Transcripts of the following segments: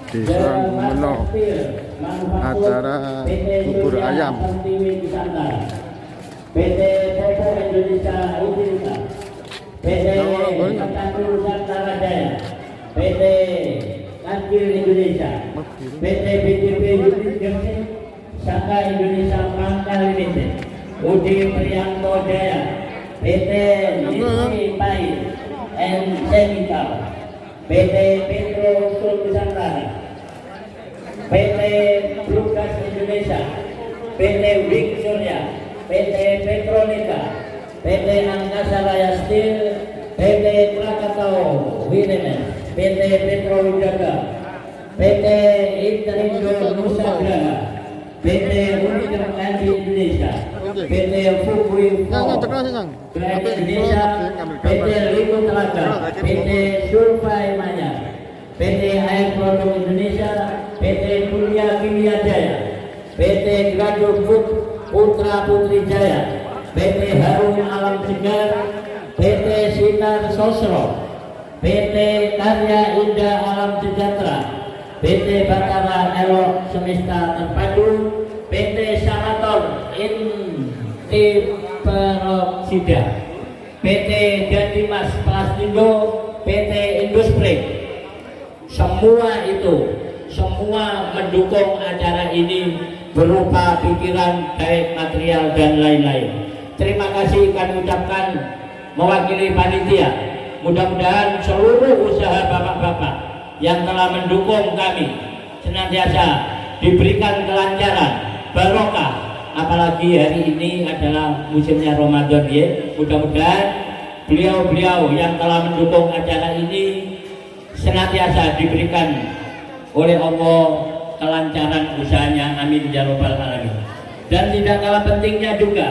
Desa Gumeno, acara bubur ayam. PT Pupuk Indonesia Utilita, PT Ikatan Nusantara Jaya, PT Kancil Indonesia, PT BTP Unit Gersik, Saka Indonesia Pangkal Limited, Udi Priyanto Jaya, PT Nisi Pai and Chemical, PT Petro Nusantara, PT Blugas Indonesia, PT Wing Surya, PT Petronika, PT Angkasa Raya Steel, PT Krakatau Wirenes, PT Petro Wijaya, PT Interindo Nusa Graha, PT United Energy Indonesia, PT Fukui Indonesia, PT Liku Telaga, PT Survey Maya, PT Air Produk Indonesia, PT Kuliah Kimia Jaya, PT Gaduh Putra Putri Jaya, PT Harum Alam Segar, PT Sinar Sosro, PT Karya Indah Alam Sejahtera, PT Batara Elok Semesta Terpadu, PT Samator Inti Peroksida, PT Jadimas Plastindo, PT Industri. Semua mendukung acara ini berupa pikiran, baik material dan lain-lain. Terima kasih kami ucapkan mewakili panitia. Mudah-mudahan seluruh usaha bapak-bapak yang telah mendukung kami senantiasa diberikan kelancaran, barokah. Apalagi hari ini adalah musimnya Ramadan ya. Mudah-mudahan beliau-beliau yang telah mendukung acara ini senantiasa diberikan oleh Allah kelancaran usahanya, amin ya rabbal alamin. Dan tidak kalah pentingnya juga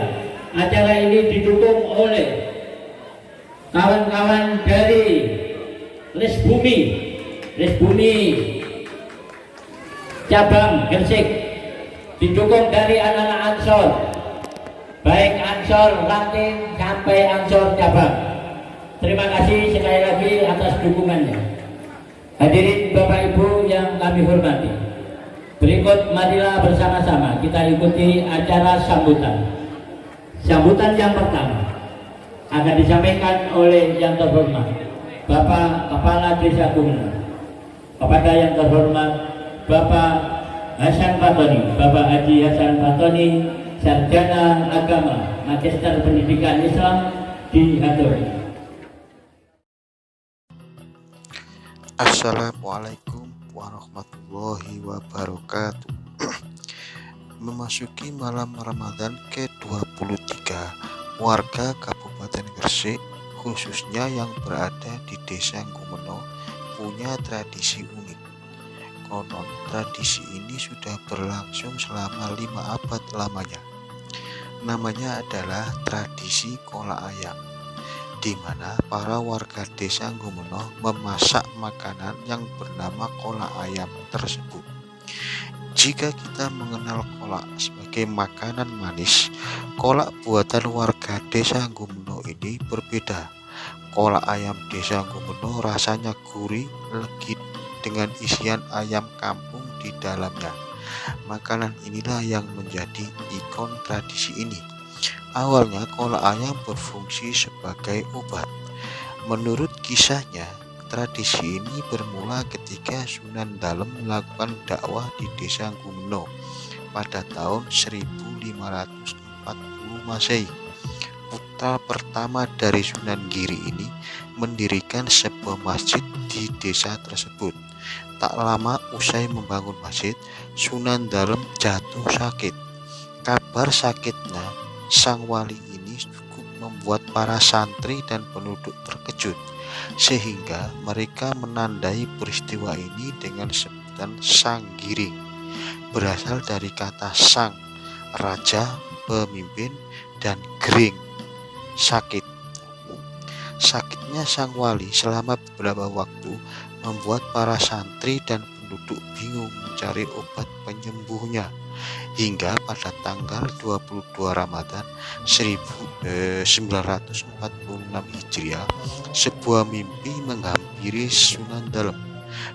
acara ini didukung oleh kawan-kawan dari Les Bumi cabang Gersik, didukung dari anak-anak Ansor, baik Ansor Ranting sampai Ansor cabang. Terima kasih sekali lagi atas dukungannya. Hadirin Bapak Ibu yang kami hormati, berikut marilah bersama-sama kita ikuti acara sambutan. Sambutan yang pertama akan disampaikan oleh yang terhormat Bapak Kepala Desa Gumeno. Kepada yang terhormat Bapak Hasan Fatoni, Bapak Haji Hasan Fatoni, Sarjana Agama, Magister Pendidikan Islam di Hadori. Assalamualaikum warahmatullahi wabarakatuh. Memasuki malam Ramadan ke-23, warga Kabupaten Gresik, khususnya yang berada di Desa Gumeno, punya tradisi unik. Konon tradisi ini sudah berlangsung selama 5 abad lamanya. Namanya adalah tradisi kolak ayam, di mana para warga Desa Gumeno memasak makanan yang bernama kolak ayam tersebut. Jika kita mengenal kolak sebagai makanan manis, kolak buatan warga Desa Gumeno ini berbeda. Kolak ayam Desa Gumeno rasanya gurih, legit dengan isian ayam kampung di dalamnya. Makanan inilah yang menjadi ikon tradisi ini. Awalnya kolak ayam berfungsi sebagai obat. Menurut kisahnya, tradisi ini bermula ketika Sunan Dalem melakukan dakwah di Desa Gumeno pada tahun 1540 Masehi. Putra pertama dari Sunan Giri ini mendirikan sebuah masjid di desa tersebut. Tak lama usai membangun masjid, Sunan Dalem jatuh sakit. Kabar sakitnya sang wali ini cukup membuat para santri dan penduduk terkejut, sehingga mereka menandai peristiwa ini dengan sebutan Sang Giring, berasal dari kata sang, raja, pemimpin, dan gering, sakit. Sakitnya sang wali selama beberapa waktu membuat para santri dan penduduk bingung mencari obat penyembuhnya. Hingga pada tanggal 22 Ramadan 1946 Hijriah, sebuah mimpi menghampiri Sunan Dalem.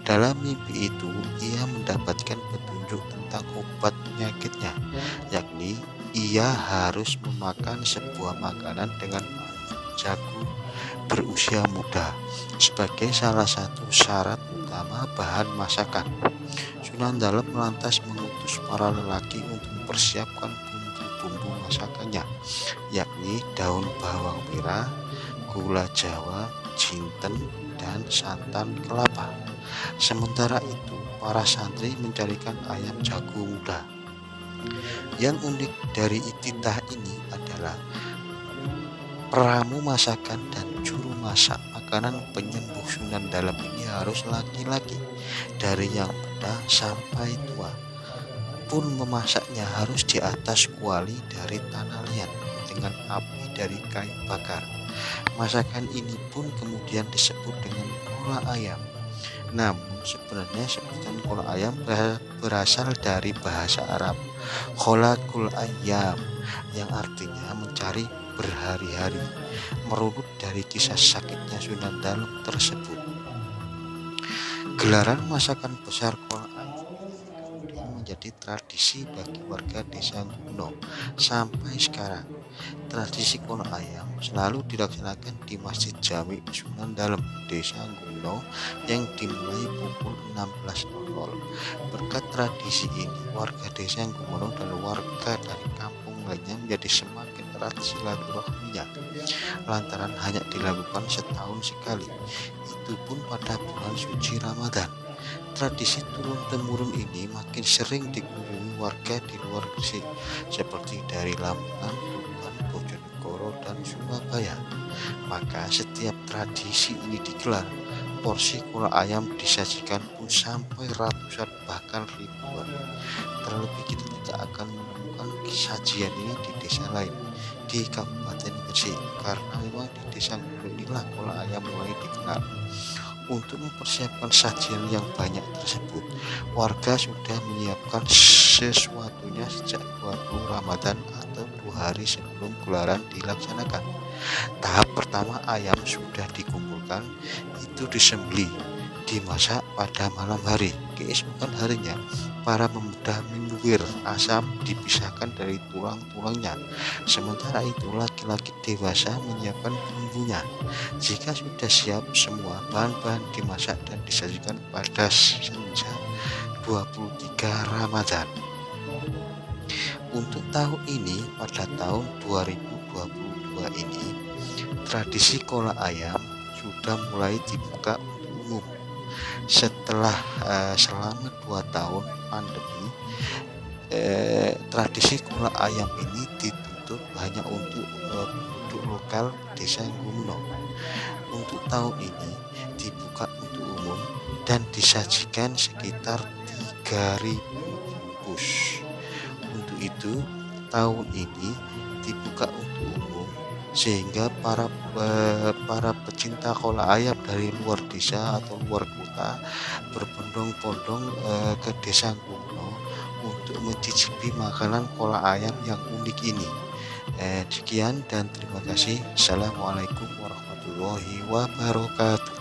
Dalam mimpi itu, ia mendapatkan petunjuk tentang obat penyakitnya, yakni ia harus memakan sebuah makanan dengan jagung berusia muda sebagai salah satu syarat utama bahan masakan. Sunan Dalem lantas mengutus para lelaki untuk mempersiapkan bumbu-bumbu masakannya, yakni daun bawang merah, gula jawa, jinten, dan santan kelapa. Sementara itu, para santri mencarikan ayam jago muda. Yang unik dari titah ini adalah peramu masakan dan juru masak makanan penyembuh Sunan Dalem ini harus laki-laki. Dari yang muda sampai tua pun memasaknya harus di atas kuali dari tanah liat dengan api dari kayu bakar. Masakan ini pun kemudian disebut dengan kolak ayam. Namun sebenarnya sebutan kolak ayam berasal dari bahasa Arab kholakul ayam, yang artinya mencari berhari-hari, merunut dari kisah sakitnya Sunan Dalem tersebut. Gelaran masakan besar kolak ayam kemudian menjadi tradisi bagi warga desa Guno sampai sekarang. Tradisi kolak ayam selalu dilaksanakan di Masjid Jami Sunan Dalem, Desa Guno, yang dimulai pukul 16.00. Berkat tradisi ini, warga desa Guno dan warga dari kampung lainnya menjadi semakin erat silaturahminya, lantaran hanya dilakukan setahun sekali, itu pun pada bulan suci Ramadan. Tradisi turun-temurun ini makin sering dikunjungi warga di luar Gresik, seperti dari Lamongan, Tuban, Bojonegoro, dan Surabaya. Maka setiap tradisi ini digelar, porsi kolak ayam disajikan pun sampai ratusan bahkan ribuan. Terlebih kita tidak akan menemukan sajian ini di desa lain di Kabupaten Gresik, karena memang di desa inilah kolak ayam mulai dikenal. Untuk mempersiapkan sajian yang banyak tersebut, warga sudah menyiapkan sesuatunya sejak 20 Ramadan atau 2 hari sebelum gelaran dilaksanakan. Tahap pertama, ayam sudah dikumpulkan, itu disembelih, dimasak pada malam hari. Keesokan harinya, para pemuda menyuwir asam dipisahkan dari tulang-tulangnya. Sementara itu, laki-laki dewasa menyiapkan bumbunya. Jika sudah siap semua, bahan-bahan dimasak dan disajikan pada senja 23 Ramadan. Untuk tahun ini, pada tahun 2022 ini, tradisi kolak ayam sudah mulai dibuka untuk umum. Setelah selama 2 tahun pandemi, tradisi kolak ayam ini ditutup hanya untuk penduduk lokal desa Guno. Untuk tahun ini dibuka untuk umum dan disajikan sekitar 3.000 bungkus. Untuk itu tahun ini dibuka untuk umum, sehingga para pecinta kolak ayam dari luar desa atau luar kota berbondong-bondong ke desa Guno untuk mencicipi makanan kolak ayam yang unik ini. Sekian dan terima kasih. Assalamualaikum warahmatullahi wabarakatuh.